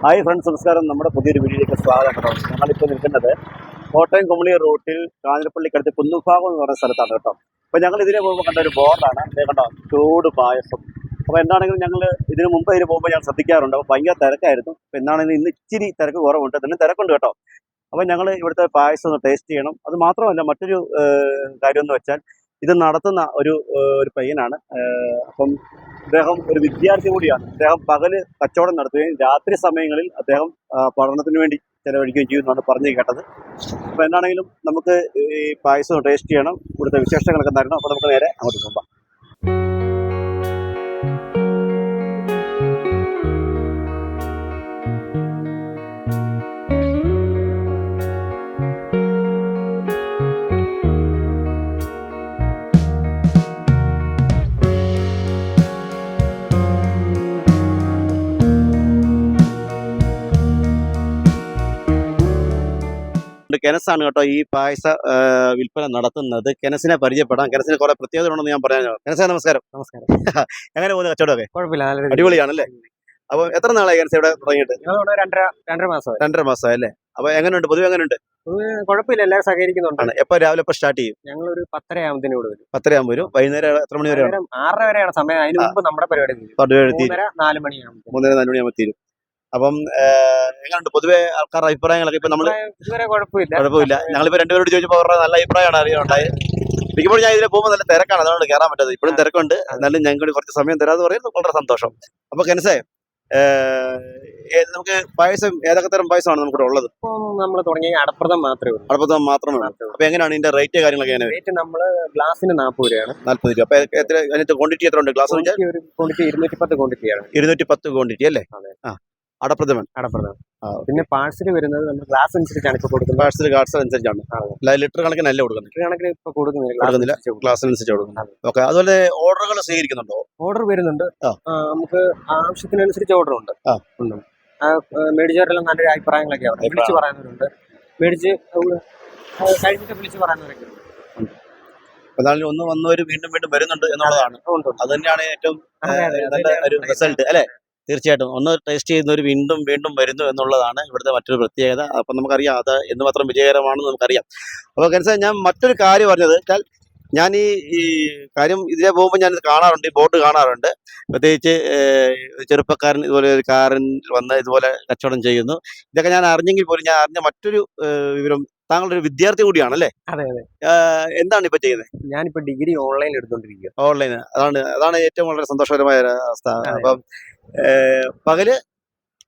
Hi friends, നമസ്കാരം. നമ്മുടെ പുതിയൊരു വീഡിയോയിലേക്ക് സ്വാഗതം കേട്ടോ. ഞങ്ങളിപ്പോൾ നിൽക്കുന്നത് കോട്ടയം കുമളി റൂട്ടിൽ കാഞ്ഞിരപ്പള്ളിക്കടുത്ത് കുന്നുംഭാഗം എന്ന് പറയുന്ന സ്ഥലത്താണ് കേട്ടോ. അപ്പോൾ ഞങ്ങൾ ഇതിനെ പോകുമ്പോൾ കണ്ട ഒരു ബോർഡാണ് കണ്ടോ, ചൂട് പായസം. അപ്പോൾ എന്താണെങ്കിലും ഞങ്ങൾ ഇതിന് മുമ്പ് ഇതിന് പോകുമ്പോൾ ഞാൻ ശ്രദ്ധിക്കാറുണ്ട്. അപ്പോൾ ഭയങ്കര തിരക്കായിരുന്നു. അപ്പോൾ എന്താണെങ്കിലും ഇന്ന് ഇച്ചിരി തിരക്ക് കുറവുണ്ട്, തന്നെ തിരക്കുണ്ട് കേട്ടോ. അപ്പോൾ ഞങ്ങൾ ഇവിടുത്തെ പായസം ഒന്ന് ടേസ്റ്റ് ചെയ്യണം. അത് മാത്രമല്ല, മറ്റൊരു കാര്യം എന്ന് വെച്ചാൽ ഇത് നടത്തുന്ന ഒരു പയ്യനാണ്. അപ്പം അദ്ദേഹം ഒരു വിദ്യാർത്ഥി കൂടിയാണ്. അദ്ദേഹം പകല് കച്ചവടം നടത്തുകയും രാത്രി സമയങ്ങളിൽ അദ്ദേഹം പഠനത്തിന് വേണ്ടി ചെലവഴിക്കുകയും ചെയ്യുമെന്നാണ് പറഞ്ഞു കേട്ടത്. അപ്പോൾ എന്താണെങ്കിലും നമുക്ക് ഈ പായസം ടേസ്റ്റ് ചെയ്യണം. ഇവിടുത്തെ വിശേഷങ്ങളൊക്കെ തരണം. അപ്പോൾ നമുക്ക് നേരെ അങ്ങോട്ട് പോകാം. കെനസാണ് കേട്ടോ ഈ പായസ വിൽപ്പന നടത്തുന്നത്. കെനസിനെ പരിചയപ്പെടാം. കെനസിന് കുറെ പ്രത്യേകത ഉണ്ടെന്ന് ഞാൻ പറയാൻ. കെനസ, നമസ്കാരം. നമസ്കാരം. എങ്ങനെ പോകുന്നത് കച്ചവടമൊക്കെ? കുഴപ്പമില്ല, അടിപൊളിയാണല്ലേ? അപ്പൊ എത്ര നാളായി കെനസ ഇവിടെ തുടങ്ങിയിട്ട്? രണ്ടര മാസമായി അല്ലേ? അപ്പൊ എങ്ങനെയുണ്ട്, പൊതുവെ എങ്ങനെയുണ്ട്? കുഴപ്പമില്ല, എല്ലാവരും സഹകരിക്കുന്നുണ്ട്. എപ്പോ രാവിലെ എപ്പോ സ്റ്റാർട്ട് ചെയ്യും? ഞങ്ങൾ ഒരു 10:30 ആകുമ്പോൾ വരും. 10:30 ആകുമ്പോൾ വരും. വൈകുന്നേരം എത്ര മണി വരെ? 6:30 വരെയാണ് സമയം. അതിന് മുമ്പ് നമ്മുടെ പരിപാടി 4 മണിയാകുമ്പോൾ തീരും. അപ്പം എങ്ങനെയുണ്ട് പൊതുവെ ആൾക്കാരുടെ അഭിപ്രായങ്ങളൊക്കെ? ഇപ്പൊ നമ്മള് ഇതുവരെ കുഴപ്പമില്ല. ഞങ്ങളിപ്പോ രണ്ടുപേരോട് ചോദിച്ചപ്പോൾ അവരുടെ നല്ല അഭിപ്രായമാണ് അറിയാനുണ്ടായത്. മിക്കപ്പോഴും ഞാൻ ഇതിലെ പോകുമ്പോൾ നല്ല തിരക്കാണ്, അതുകൊണ്ട് കയറാൻ പറ്റാത്തത്. ഇപ്പോഴും തിരക്കുണ്ട്, എന്നാലും ഞങ്ങൾക്ക് കുറച്ച് സമയം തരാമെന്ന് പറയുന്നത് വളരെ സന്തോഷം. അപ്പൊ കെനസേ, നമുക്ക് പായസം ഏതൊക്കെ തരം പായസമാണ് നമുക്ക് ഉള്ളത്? ഇപ്പം നമ്മൾ തുടങ്ങിയ അടപ്രഥം മാത്രമേ ഉള്ളൂ. അടപ്രഥം മാത്രമേ ഉള്ളൂ. അപ്പൊ എങ്ങനെയാണ് ഇതിന്റെ റേറ്റ് കാര്യങ്ങളൊക്കെ? റേറ്റ് നമ്മള് ഗ്ലാസിന് 40 രൂപയാണ്. 40 രൂപ. അപ്പൊ എത്ര അതിന്റെ ക്വാണ്ടിറ്റി എത്ര ഉണ്ട്? ഗ്ലാസ് ഒരു ക്വാണ്ടിറ്റി 210 ക്വാണ്ടിറ്റിയാണ്. 210 ക്വാണ്ടിറ്റി അല്ലേ? അടപ്രഥമൻ. പിന്നെ പാഴ്സൽ വരുന്നത് നമ്മൾ ഗ്ലാസ് അനുസരിച്ചാണ് ഇപ്പൊ കൊടുക്കുന്നത്. പാഴ്സൽ ഗ്ലാസ് അനുസരിച്ചാണ്, ലിറ്റർ കണക്കിനല്ല കൊടുക്കുന്നത്. ലിറ്റർ കണക്കിന് ഇപ്പൊ കൊടുക്കുന്നില്ല, ഗ്ലാസ് അനുസരിച്ച് കൊടുക്കുന്നത്. ഓക്കെ. അതുപോലെ ഓർഡറുകൾ സ്വീകരിക്കുന്നുണ്ടോ? ഓർഡർ വരുന്നുണ്ട്. നമുക്ക് ആവശ്യത്തിനനുസരിച്ച് ഓർഡർ ഉണ്ട്. മേടിച്ചവരെല്ലാം നല്ലൊരു അഭിപ്രായങ്ങളൊക്കെ അവിടെ വിളിച്ച് പറയുന്നവരുണ്ട്. മേടിച്ച് കഴിഞ്ഞിട്ട് വിളിച്ച് പറയുന്നവരൊക്കെ ഉണ്ട്. എന്നാലും ഒന്ന് വന്നവര് വീണ്ടും വീണ്ടും വരുന്നുണ്ട് എന്നുള്ളതാണ്. അത് തന്നെയാണ് ഏറ്റവും നല്ല ഒരു റിസൾട്ട് അല്ലെ? തീർച്ചയായിട്ടും ഒന്ന് ടേസ്റ്റ് ചെയ്യുന്നവർ വീണ്ടും വീണ്ടും വരുന്നു എന്നുള്ളതാണ് ഇവിടുത്തെ മറ്റൊരു പ്രത്യേകത. അപ്പം നമുക്കറിയാം അത് എന്ന് മാത്രം വിജയകരമാണെന്ന് നമുക്കറിയാം. അപ്പോൾ കെനസ, ഞാൻ മറ്റൊരു കാര്യം പറഞ്ഞത് വെച്ചാൽ, ഞാൻ ഈ കാര്യം ഇതിലെ പോകുമ്പോൾ ഞാനിത് കാണാറുണ്ട്, ഈ ബോർഡ് കാണാറുണ്ട്. പ്രത്യേകിച്ച് ചെറുപ്പക്കാരൻ ഇതുപോലെ ഒരു കാരൻ വന്ന് ഇതുപോലെ കച്ചവടം ചെയ്യുന്നു. ഇതൊക്കെ ഞാൻ അറിഞ്ഞെങ്കിൽ പോലും ഞാൻ അറിഞ്ഞ മറ്റൊരു വിവരം, താങ്കളൊരു വിദ്യാർത്ഥി കൂടിയാണല്ലേ? അതെ അതെ. എന്താണ് ഇപ്പൊ ചെയ്യുന്നത്? ഞാനിപ്പോ ഡിഗ്രി ഓൺലൈൻ എടുത്തോണ്ടിരിക്കുക. ഓൺലൈൻ. അതാണ് ഏറ്റവും വളരെ സന്തോഷകരമായ അവസ്ഥ. അപ്പം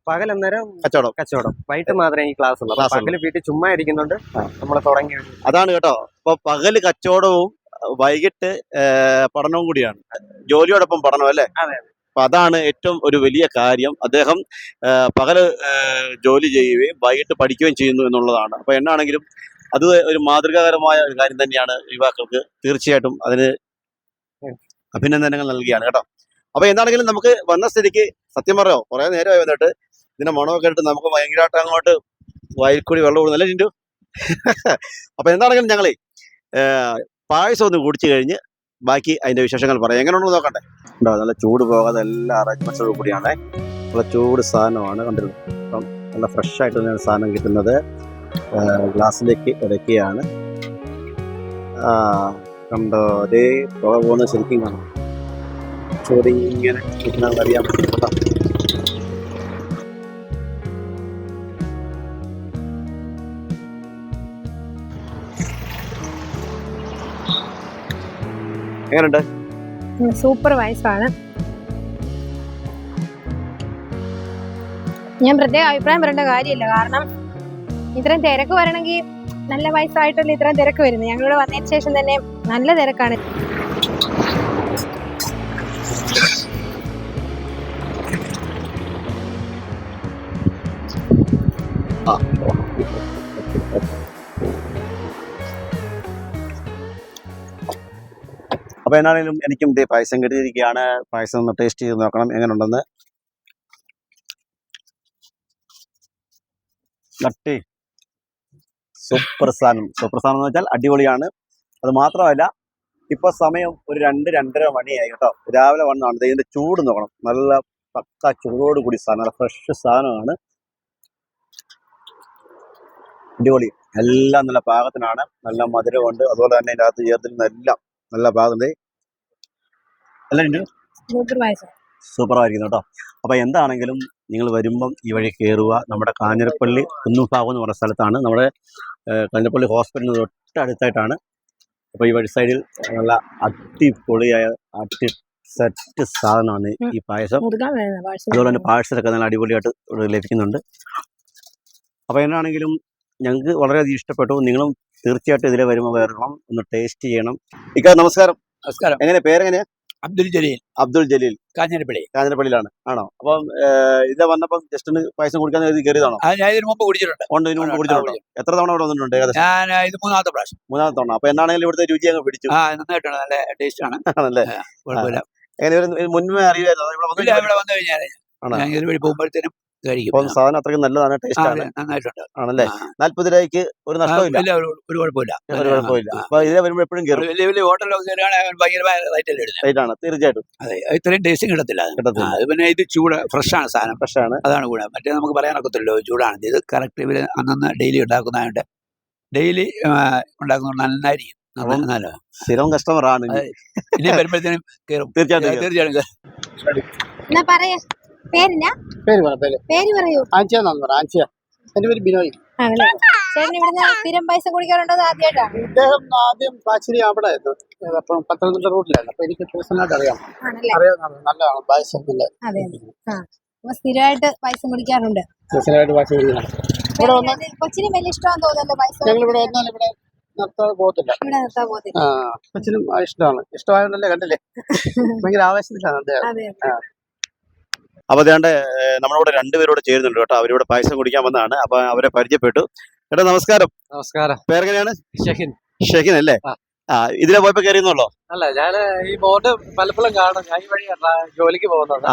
പകലന്നേരം കച്ചവടം വൈകിട്ട് മാത്രമേ ഈ ക്ലാസ് ഉള്ളൂ. പകല് വീട്ടിൽ ചുമ്മാ ഇരിക്കുന്നുണ്ട് നമ്മൾ തുടങ്ങി. അതാണ് കേട്ടോ. അപ്പൊ പകല് കച്ചവടവും വൈകിട്ട് പഠനവും കൂടിയാണ്, ജോലിയോടൊപ്പം പഠനം അല്ലേ? അപ്പൊ അതാണ് ഏറ്റവും ഒരു വലിയ കാര്യം. അദ്ദേഹം പകല് ജോലി ചെയ്യുകയും വൈകിട്ട് പഠിക്കുകയും ചെയ്യുന്നു എന്നുള്ളതാണ്. അപ്പൊ എന്നാണെങ്കിലും അത് ഒരു മാതൃകാപരമായ ഒരു കാര്യം തന്നെയാണ്. യുവാക്കൾക്ക് തീർച്ചയായിട്ടും അതിന് അഭിനന്ദനങ്ങൾ നൽകുകയാണ് കേട്ടോ. അപ്പൊ എന്താണെങ്കിലും നമുക്ക് വന്ന സ്ഥിതിക്ക്, സത്യം പറയോ, കുറെ നേരമായി വന്നിട്ട് ഇതിന്റെ മണമൊക്കെ ഇട്ട് നമുക്ക് ഭയങ്കരമായിട്ട് അങ്ങോട്ട് വായിൽ കൂടി വെള്ളം ഓടുന്നല്ലേ ജിൻഡു? അപ്പൊ എന്താണെങ്കിലും ഞങ്ങളെ പായസം ഒന്ന് കുടിച്ചു കഴിഞ്ഞ് ബാക്കി അതിന്റെ വിശേഷങ്ങൾ പറയാം. എങ്ങനെയുണ്ടെന്ന് നോക്കട്ടെ. ഉണ്ടോ, നല്ല ചൂട് പോകാതെ എല്ലാ അറേഞ്ച്മെന്റ്സോട് കൂടിയാണ്. നല്ല ചൂട് സാധനമാണ് കണ്ടിരുന്നത്. അപ്പം നല്ല ഫ്രഷ് ആയിട്ട് തന്നെയാണ് സാധനം കിട്ടുന്നത്. ഗ്ലാസ്സിലേക്ക് ഇടയ്ക്കുകയാണ്. കണ്ടോ, അതേ പുക പോകുന്നത് ശരിക്കും കാണാം. ചോറ് ഇങ്ങനെ കിട്ടുന്നത് അറിയാൻ പറ്റും. എങ്ങനെയുണ്ട്? സൂപ്പർ വൈസാണ്. ഞാൻ പ്രത്യേക അഭിപ്രായം പറയേണ്ട കാര്യമില്ല. കാരണം ഇത്രയും തിരക്ക് വരണമെങ്കിൽ നല്ല വയസ്സായിട്ടല്ലേ ഇത്രയും തിരക്ക് വരുന്നത്. ഞങ്ങളിവിടെ വന്നതിന് ശേഷം തന്നെ നല്ല തിരക്കാണ്. അപ്പൊ എന്നാണെങ്കിലും എനിക്കും ഇതേ പായസം കിട്ടിയിരിക്കുകയാണ്. പായസം ഒന്ന് ടേസ്റ്റ് ചെയ്ത് നോക്കണം എങ്ങനെയുണ്ടെന്ന്. സൂപ്പർ സാധനം എന്ന് വെച്ചാൽ അടിപൊളിയാണ്. അത് മാത്രമല്ല, ഇപ്പൊ സമയം ഒരു 2-2:30 മണിയായി കേട്ടോ. രാവിലെ വന്നാണ്. ഇതിന്റെ ചൂട് നോക്കണം, നല്ല പക്ക ചൂടോട് കൂടി സാധനം, നല്ല ഫ്രഷ് സാധനമാണ്. അടിപൊളി. എല്ലാം നല്ല പാകത്തിനാണ്, നല്ല മധുരമുണ്ട്, അതുപോലെ തന്നെ ഇതിൻ്റെ അകത്ത് ചേർത്തിരുന്ന എല്ലാം നല്ല പാകത്തിൽ എല്ലാം ഉണ്ട്. സൂപ്പർ പായസം. സൂപ്പറായിരിക്കുന്നു കേട്ടോ. അപ്പോൾ എന്താണെങ്കിലും നിങ്ങൾ വരുമ്പം ഈ വഴി കയറുക. നമ്മുടെ കാഞ്ഞിരപ്പള്ളി കുന്നുംഭാഗം എന്ന് പറഞ്ഞ സ്ഥലത്താണ്, നമ്മുടെ കാഞ്ഞിരപ്പള്ളി ഹോസ്പിറ്റലിന് തൊട്ടടുത്തായിട്ടാണ്. അപ്പോൾ ഈ വഴി സൈഡിൽ നല്ല അടിപൊളിയായ സെറ്റ് സാധനമാണ് ഈ പായസം. അതുപോലെ തന്നെ പാഴ്സലൊക്കെ നല്ല അടിപൊളിയായിട്ട് ഇവിടെ ലഭിക്കുന്നുണ്ട്. അപ്പോൾ എന്നാണെങ്കിലും ഞങ്ങൾക്ക് വളരെയധികം ഇഷ്ടപ്പെട്ടു. നിങ്ങളും തീർച്ചയായിട്ടും ഇതിലെ വരുമ്പോൾ വരണം, ഒന്ന് ടേസ്റ്റ് ചെയ്യണം. ഇക്ക നമസ്കാരം. നമസ്കാരം. എങ്ങനെ പേരെങ്ങനെയാ? അബ്ദുൽ ജലീൽ, അബ്ദുൽ ജലീൽ, കാഞ്ഞിരപ്പള്ളി. കാഞ്ഞിരപ്പള്ളിയിലാണ്. ആണോ? അപ്പം ഇതിലെ വന്നപ്പം ജസ്റ്റ് ഒന്ന് പായസം കുടിക്കാൻ എഴുതി കയറിയതാണോ? ഞാൻ ഇതിനു മുമ്പ് കുടിച്ചിട്ടുണ്ട്. ഇതിനു മുമ്പ് കുടിച്ചിട്ടുണ്ടോ? എത്ര തവണ ഇവിടെ വന്നിട്ടുണ്ട്? ഏകദേശം ഞാൻ ഇത് മൂന്നാമത്തെ പ്രാവശ്യം. മൂന്നാമത്തെ തവണ. അപ്പൊ എന്താണെങ്കിലും ഇവിടുത്തെ രുചി അങ്ങ് പിടിച്ചു നന്നായിട്ടുണ്ട്, നല്ല ടേസ്റ്റ് ആണ്. ആണല്ലേ? കുഴപ്പമില്ല. എങ്ങനെ മുൻപേ അറിയാമായിരുന്നു ഇവിടെ വന്നു കഴിഞ്ഞാൽ ഞാൻ ഇതിന് വഴി പോകുമ്പോഴത്തേനും കഴിക്കും. സാധനം അത്രയ്ക്ക് നല്ലതാണ്, ടേസ്റ്റ് ആണ്. നന്നായിട്ടുണ്ട്. ആണല്ലേ? 40 രൂപയ്ക്ക് ഒരു നഷ്ടമില്ല, ഒരു കുഴപ്പമില്ല. ഒരു കുഴപ്പമില്ല. അപ്പൊ ഇതിലെ വരുമ്പോൾ എപ്പോഴും കയറും. വലിയ വലിയ ഹോട്ടലൊക്കെ കയറുകയാണെങ്കിൽ ഭയങ്കരമായ റേറ്റല്ലേ ഇടുന്നത്. റേറ്റാണ് തീർച്ചയായിട്ടും. അതെ, ഇത്രയും ടേസ്റ്റും കിട്ടത്തില്ല. അത് പിന്നെ ഇത് ചൂട് ഫ്രഷാണ് സാധനം, ഫ്രഷാണ്. അതാണ് കൂടെ. മറ്റേ നമുക്ക് പറയാനൊക്കത്തില്ലല്ലോ ചൂടാണ്. ഇത് കറക്റ്റ് ഇവര് അന്നന്ന് ഡെയിലി ഉണ്ടാക്കുന്നതായിട്ട് ഡെയിലി ഉണ്ടാക്കുന്ന നന്നായിരിക്കും. നല്ല സ്ഥിരം കസ്റ്റമർ ആണ്. ഇനി വരുമ്പോഴത്തേനും കയറും. തീർച്ചയായിട്ടും. എന്നാ പറയാ പേരിനാ? പേര് പറയൂ. ആൻസിയ. എന്റെ പേര് ബിനോയ്. ആണല്ലേ? ചേട്ടൻ ഇവിടുന്ന് സ്ഥിരം പായസം കുടിക്കാറുണ്ടോ? ആദ്യമായിട്ടാണ്? ഇദ്ദേഹം ആദ്യം പാച്ചിരി അവിടെ അപ്പം പത്തനംതിട്ട റൂട്ടിലായിരുന്നു. അപ്പൊ എനിക്ക് പേഴ്സണലായിട്ട് അറിയാം. ആണല്ലേ? അറിയാവുന്നതാണ്, നല്ലതാണ് പായസം. അതെ. അപ്പൊ സ്ഥിരമായിട്ട് പായസം കുടിക്കാറുണ്ട്. പേഴ്സണലായിട്ട് പായസം കുടിക്കണം. ഇവിടെ വന്നാൽ കൊച്ചിനും വലിയ ഇഷ്ടമാണെന്ന് തോന്നുന്നല്ലോ പായസം. ഞങ്ങൾ ഇവിടെ വന്നാൽ ഇവിടെ നിർത്താൻ പോകത്തില്ല. ഇവിടെ നിർത്താൻ പോകത്തില്ല. കൊച്ചിനും ഇഷ്ടമാണ്. ഇഷ്ടമായതുകൊണ്ടല്ലേ കണ്ടില്ലേ, ഭയങ്കര ആവേശത്തിലാണ് അദ്ദേഹം. അതെ. അപ്പൊ അതേണ്ട നമ്മളോട് രണ്ടുപേരോട് ചേരുന്നുണ്ട് കേട്ടോ. അവരിവിടെ പായസം കുടിക്കാൻ വന്നതാണ്. അപ്പൊ അവരെ പരിചയപ്പെട്ടു. ചേട്ടാ നമസ്കാരം. നമസ്കാരം. പേരെങ്ങനെയാണ്? ഷെഹിൻ. ഷെഹിൻ അല്ലേ? ഇതിലെ പോയപ്പോ കയറിയെന്നുള്ളോ? അല്ല, ഞാൻ ഈ ബോർഡ് പലപ്പോഴും കാണും. ഞാൻ ഈ വഴി ജോലിക്ക് പോകുന്നത്.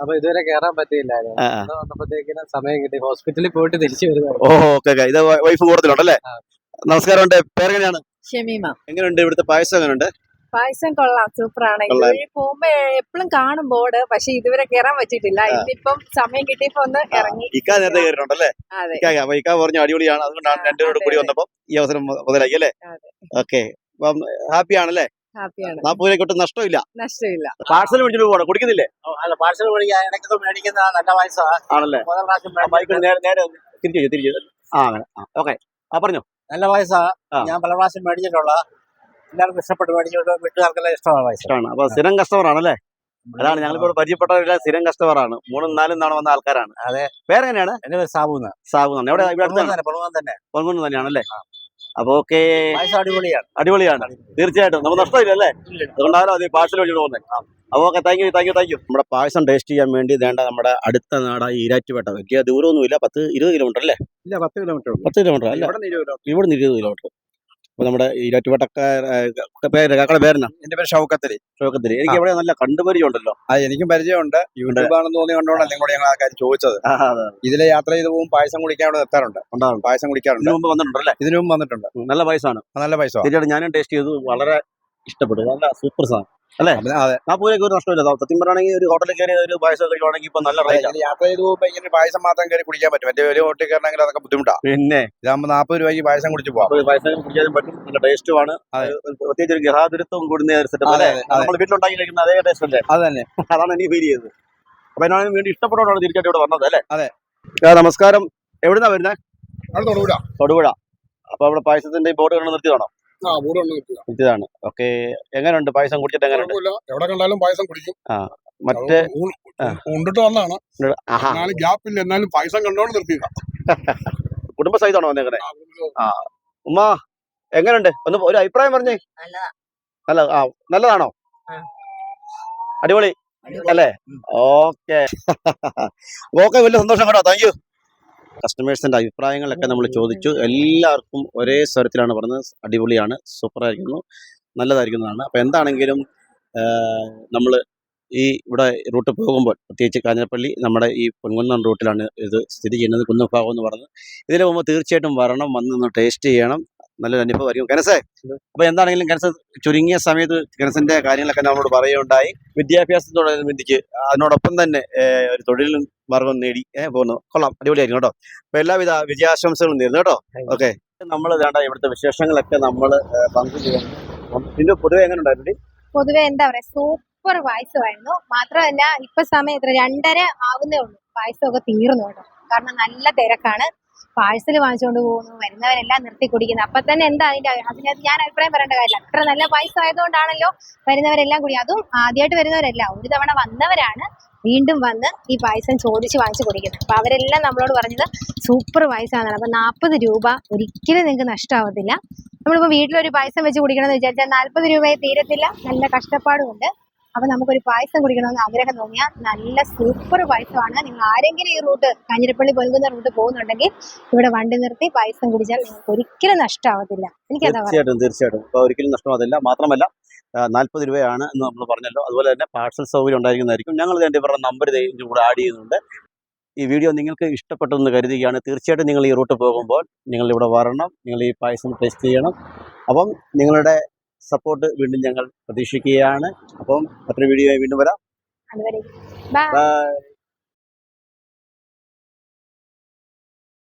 അപ്പൊ ഇതുവരെ കയറാൻ പറ്റിയില്ലായിരുന്നു. വന്നപ്പോഴത്തേക്കിന് സമയം കിട്ടി. ഹോസ്പിറ്റലിൽ പോയിട്ട് തിരിച്ചു വരുന്നത്. ഓക്കെ. ഇത് വൈഫ് കൂടത്തിലുണ്ടല്ലേ? നമസ്കാരം. പേരെങ്ങനെയാണ്? ഷമീമ. എങ്ങനെയുണ്ട് ഇവിടുത്തെ പായസം? എങ്ങനെയുണ്ട്? പായസം കൊള്ളാം, സൂപ്പറാണ്. ഇതുവഴി പോകുമ്പോ എപ്പോഴും കാണും ബോർഡ്, പക്ഷെ ഇതുവരെ കയറാൻ പറ്റിയിട്ടില്ല. ഇന്നിപ്പം സമയം കിട്ടിയപ്പോ ഒന്ന് ഇറങ്ങി. ഇക്ക നേരത്തെ കയറിയിട്ടുണ്ടല്ലേ? അപ്പൊ ഇക്ക പറഞ്ഞു അടിപൊളിയാണ്, അതുകൊണ്ടാണ് രണ്ടുപേരോട് കൂടി വന്നപ്പോ ഈ അവസരം മുതലാക്കി അല്ലേ? ഓക്കെ. അപ്പം ഹാപ്പി ആണല്ലേ? ഹാപ്പിയാണ്. 40 രൂപയ്ക്ക് ഒട്ടും നഷ്ടമില്ല. പാഴ്സൽ മേടിച്ചിട്ട് പോകണം, കുടിക്കുന്നില്ലേ? അല്ല, പാഴ്സൽ മേടിക്കുന്ന നല്ല പായസമാണ്. ആണല്ലേ? നേരെ തിരിച്ചു. അങ്ങനെ. ഓക്കെ. പറഞ്ഞോ. നല്ല പായസമാണ്. ഞാൻ പല പ്രാവശ്യം മേടിച്ചിട്ടുള്ള, എല്ലാവർക്കും ഇഷ്ടപ്പെട്ട് മേടിച്ചോണ്ട് വീട്ടുകാർക്കെല്ലാം ഇഷ്ടമാണ്. അപ്പൊ സ്ഥിരം കസ്റ്റമർ ആണല്ലേ? അതാണ് ഞങ്ങളിപ്പോൾ പരിചയപ്പെട്ടവരെല്ലാം സ്ഥിരം കസ്റ്റമറാണ്. 3-4 തവണ വന്ന ആൾക്കാരാണ്. അതെ. പേരെങ്ങനെയാണ്? എന്റെ പേര് സാബുന്ന്. എവിടെ? തന്നെ പൊൻകുന്നം തന്നെയാണല്ലേ? അപ്പൊ ഓക്കെ. അടിപൊളിയാണ്. തീർച്ചയായിട്ടും നമുക്ക് നഷ്ടമില്ല അല്ലേ? അതുകൊണ്ടാണല്ലോ അത് പാഴ്സൽ വെച്ചിട്ട് പോകുന്നത്. അപ്പൊ ഓക്കെ, താങ്ക് യു. നമ്മുടെ പായസം ടേസ്റ്റ് ചെയ്യാൻ വേണ്ടി വേണ്ട നമ്മുടെ അടുത്ത നാടായി ഈരാറ്റുപേട്ട. വലിയ ദൂരമൊന്നുമില്ല, 10-20 കിലോമീറ്റർ അല്ലേ? ഇല്ല, 10 കിലോമീറ്റർ. 10 കിലോമീറ്റർ അല്ല, ഇവിടുന്ന് 20 കിലോമീറ്റർ. അപ്പൊ നമ്മുടെ ഈരാറ്റുപേട്ടക്കാരുടെ പേരെന്നാ? എന്റെ പേര് ഷൗക്കത്തലി. എനിക്ക് ഇവിടെ നല്ല കണ്ടുപരിചയം ഉണ്ടല്ലോ. എനിക്കും പരിചയമുണ്ട്. യൂട്യൂബ് ആണെന്ന് തോന്നിയോണ്ടാണ് അല്ലെങ്കിൽ കൂടെ ഞങ്ങൾ ആ കാര്യം ചോദിച്ചത്. ഇതിലെ യാത്ര ചെയ്ത് പോകും, പായസം കുടിക്കാൻ അവിടെ എത്താറുണ്ട്. പായസം കുടിക്കാറുണ്ട്. ഇതിനു മുമ്പ് വന്നിട്ടുണ്ടല്ലേ? ഇതിനു മുമ്പ് വന്നിട്ടുണ്ട്. നല്ല പായസമാണ്. നല്ല പായസം. തീർച്ചയായിട്ടും ഞാനും ടേസ്റ്റ് ചെയ്തു, വളരെ ഇഷ്ടപ്പെട്ടു. നല്ല സൂപ്പർ സാധനം അല്ലേ? 40 രൂപയ്ക്ക് ഒരു നഷ്ടമില്ല. സത്യം പറയുകയാണെങ്കിൽ ഒരു ഹോട്ടലിൽ കയറി ഒരു പായസം കഴിക്കുവാണെങ്കിൽ ഇപ്പൊ നല്ല റേറ്റ്. യാത്ര ചെയ്ത് പോകുമ്പോ ഇങ്ങനെ പായസം മാത്രം കയറി കുടിക്കാൻ പറ്റും. മറ്റേ വലിയ ഹോട്ടലിൽ കയറണമെങ്കിൽ അതൊക്കെ ബുദ്ധിമുട്ടാണ്. പിന്നെ ഇതാകുമ്പോൾ 40 രൂപയ്ക്ക് പായസം കുടിച്ച് പോകാം. പായസം കുടിക്കാനും പറ്റും, നല്ല ടേസ്റ്റുമാണ്. പ്രത്യേകിച്ച് ഒരു ഗൃഹാതുരത്വം കൂടുന്ന ഒരു സെറ്റപ്പ് അല്ലേ? നമ്മൾ വീട്ടിലുണ്ടാക്കി കഴിക്കുന്ന അതേ ടേസ്റ്റ് അല്ലേ? അത് തന്നെ. അതാണ് എനിക്ക് ഫീൽ ചെയ്തത്. അപ്പൊ എന്നാലും വേണ്ടി ഇഷ്ടപ്പെട്ടോണ്ടാണ് തിരിച്ചായിട്ട് ഇവിടെ വന്നത് അല്ലേ? അതെ. നമസ്കാരം. എവിടുന്നാ വരുന്നത്? തൊടുപുഴ. അപ്പൊ അവിടെ പായസത്തിന്റെ ബോർഡ് കണ്ട് നിർത്തിയതാണോ? നിർത്തിയതാണ്. ഓക്കെ. എങ്ങനെയുണ്ട് പായസം കുടിച്ചിട്ട്? എങ്ങനെയുണ്ട്? എവിടെ കണ്ടാലും പായസം കുടിക്കും. മറ്റേ ഉണ്ടിട്ട് വന്നതാണ്. ഗ്യാപ്പില്ല, എന്നാലും പായസം കണ്ടോണ്ട് നിർത്തിയതാ. കുടുംബസഹിതമാണോ വന്നേക്കണേ? ഉമ്മ എങ്ങനെയുണ്ട്? ഒന്ന് ഒരു അഭിപ്രായം പറഞ്ഞേ. നല്ലതാണോ? അടിപൊളി അല്ലേ? ഓക്കെ. വലിയ സന്തോഷം കേട്ടോ. Thank you. കസ്റ്റമേഴ്സിന്റെ അഭിപ്രായങ്ങളൊക്കെ നമ്മൾ ചോദിച്ചു. എല്ലാവർക്കും ഒരേ സ്വരത്തിലാണ് പറഞ്ഞത്. അടിപൊളിയാണ്, സൂപ്പറായിരിക്കുന്നു, നല്ലതായിരിക്കുന്നതാണ്. അപ്പോൾ എന്താണെങ്കിലും നമ്മൾ ഈ ഇവിടെ റൂട്ട് പോകുമ്പോൾ, പ്രത്യേകിച്ച് കാഞ്ഞിരപ്പള്ളി നമ്മുടെ ഈ പൊൻകുന്നം റൂട്ടിലാണ് ഇത് സ്ഥിതി ചെയ്യുന്നത്, കുന്നുംഭാഗം എന്ന് പറഞ്ഞത്. ഇതിന് പോകുമ്പോൾ തീർച്ചയായിട്ടും വരണം, വന്ന് ടേസ്റ്റ് ചെയ്യണം. നല്ലൊരു അനുഭവമായിരിക്കും കനസേ. അപ്പൊ എന്താണെങ്കിലും കനസ് ചുരുങ്ങിയ സമയത്ത് കനസിന്റെ കാര്യങ്ങളൊക്കെ നമ്മളോട് പറയുകയുണ്ടായി. വിദ്യാഭ്യാസത്തോടനുബന്ധിച്ച് അതിനോടൊപ്പം തന്നെ ഒരു തൊഴിലും മാർഗം നേടി പോകുന്നു. കൊള്ളാം, അടിപൊളിയായിരിക്കും കേട്ടോ. അപ്പൊ എല്ലാവിധ വിജയാശംസകളും നേരുന്നു കേട്ടോ. ഓക്കെ, നമ്മൾ വേണ്ട ഇവിടുത്തെ വിശേഷങ്ങളൊക്കെ നമ്മൾ പങ്കുചെയ്യുന്നു. പിന്നെ പൊതുവെ എങ്ങനെ ഉണ്ടായിരുന്നു? പൊതുവെ എന്താ പറയാ, സൂപ്പർ പായസമായിരുന്നു. മാത്രമല്ല ഇപ്പൊ സമയം എത്ര 2:30 ആവുന്നേ ഉള്ളൂ. പായസമൊക്കെ തീർന്നു കേട്ടോ. കാരണം നല്ല തിരക്കാണ്. പാഴ്സൽ വാങ്ങിച്ചുകൊണ്ട് പോകുന്നു, വരുന്നവരെല്ലാം നിർത്തി കുടിക്കുന്നു. അപ്പൊ തന്നെ എന്താ അതിനകത്ത് ഞാൻ അഭിപ്രായം പറയേണ്ട കാര്യമില്ല. അത്ര നല്ല പായസം ആയതുകൊണ്ടാണല്ലോ വരുന്നവരെല്ലാം കൂടി. അതും ആദ്യമായിട്ട് വരുന്നവരല്ല, ഒരു തവണ വന്നവരാണ് വീണ്ടും വന്ന് ഈ പായസം ചോദിച്ച് വാങ്ങിച്ചു കുടിക്കുന്നത്. അപ്പൊ അവരെല്ലാം നമ്മളോട് പറഞ്ഞത് സൂപ്പർ പായസമാണ്. അപ്പൊ 40 രൂപ ഒരിക്കലും നിങ്ങൾക്ക് നഷ്ടമാവത്തില്ല. നമ്മളിപ്പോ വീട്ടിലൊരു പായസം വെച്ച് കുടിക്കണമെന്ന് വിചാരിച്ചാൽ 40 രൂപയെ തീരത്തില്ല. നല്ല കഷ്ടപ്പാടുമുണ്ട്. അപ്പൊ നമുക്കൊരു പായസം കുടിക്കണമെന്ന് ആഗ്രഹം തോന്നിയാൽ നല്ല സൂപ്പർ പായസമാണ്. നിങ്ങൾ ആരെങ്കിലും ഈ റൂട്ട് കാഞ്ഞിരപ്പള്ളി പൊൻകുന്ന റൂട്ട് പോകുന്നുണ്ടെങ്കിൽ ഇവിടെ വണ്ടി നിർത്തി പായസം കുടിച്ചാൽ നിങ്ങൾക്ക് ഒരിക്കലും നഷ്ടമാവത്തില്ല. എനിക്കതാ പറയാം. തീർച്ചയായിട്ടും ഒരിക്കലും നഷ്ടമാകത്തില്ല. മാത്രമല്ല 40 രൂപയാണ് എന്ന് നമ്മൾ പറഞ്ഞല്ലോ. അതുപോലെ തന്നെ പാർസൽ സൗകര്യം ഉണ്ടായിരിക്കുന്നതായിരിക്കും. ഞങ്ങൾ ഇതിൻ്റെ ഇവരുടെ നമ്പർ ഇതിൻ്റെ കൂടെ ആഡ് ചെയ്യുന്നുണ്ട്. ഈ വീഡിയോ നിങ്ങൾക്ക് ഇഷ്ടപ്പെട്ടെന്ന് കരുതുകയാണ്. തീർച്ചയായിട്ടും നിങ്ങൾ ഈ റൂട്ട് പോകുമ്പോൾ നിങ്ങൾ ഇവിടെ വരണം, നിങ്ങൾ ഈ പായസം ടേസ്റ്റ് ചെയ്യണം. അപ്പം നിങ്ങളുടെ സപ്പോർട്ട് വീണ്ടും ഞങ്ങൾ പ്രതീക്ഷിക്കുകയാണ്. അപ്പം മറ്റൊരു വീഡിയോ വീണ്ടും വരാം. അതുവരെ ബൈ. ബൈ.